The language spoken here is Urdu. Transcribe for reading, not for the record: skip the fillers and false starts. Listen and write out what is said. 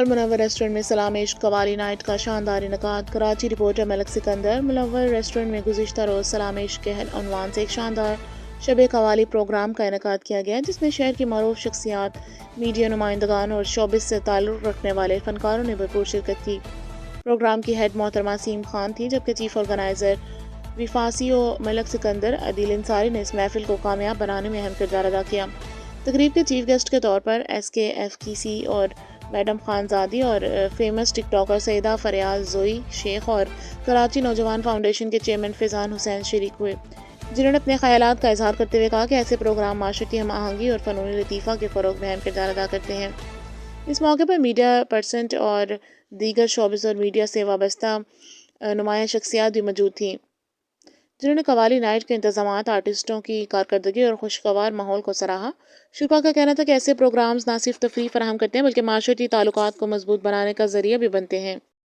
المنور ریسٹورنٹ میں سلام عشق قوالی نائٹ کا شاندار انعقاد۔ کراچی رپورٹر ملک سکندر۔ منور ریسٹورنٹ میں گزشتہ روز سلام عشق کے عنوان سے ایک شاندار شب قوالی پروگرام کا انعقاد کیا گیا، جس میں شہر کی معروف شخصیات، میڈیا نمائندگان اور شوبز سے تعلق رکھنے والے فنکاروں نے بھرپور شرکت کی۔ پروگرام کی ہیڈ محترمہ سیم خان تھی، جبکہ چیف آرگنائزر وفاسیو ملک سکندر عدیل انصاری نے اس محفل کو کامیاب بنانے میں اہم کردار ادا کیا۔ تقریب کے چیف گیسٹ کے طور پر ایس کے ایف کی سی اور میڈم خانزادی اور فیمس ٹک ٹاکر سیدہ فریال زوئی شیخ اور کراچی نوجوان فاؤنڈیشن کے چیئرمین فیضان حسین شریک ہوئے، جنہوں نے اپنے خیالات کا اظہار کرتے ہوئے کہا کہ ایسے پروگرام معاشرتی ہم آہنگی اور فنون لطیفہ کے فروغ میں اہم کردار ادا کرتے ہیں۔ اس موقع پر میڈیا پرسنٹ اور دیگر شوبز اور میڈیا سے وابستہ نمایاں شخصیات بھی موجود تھیں، جنہوں نے قوالی نائٹ کے انتظامات، آرٹسٹوں کی کارکردگی اور خوشگوار ماحول کو سراہا۔ شرکا کا کہنا تھا کہ ایسے پروگرامز نہ صرف تفریح فراہم کرتے ہیں بلکہ معاشرتی تعلقات کو مضبوط بنانے کا ذریعہ بھی بنتے ہیں۔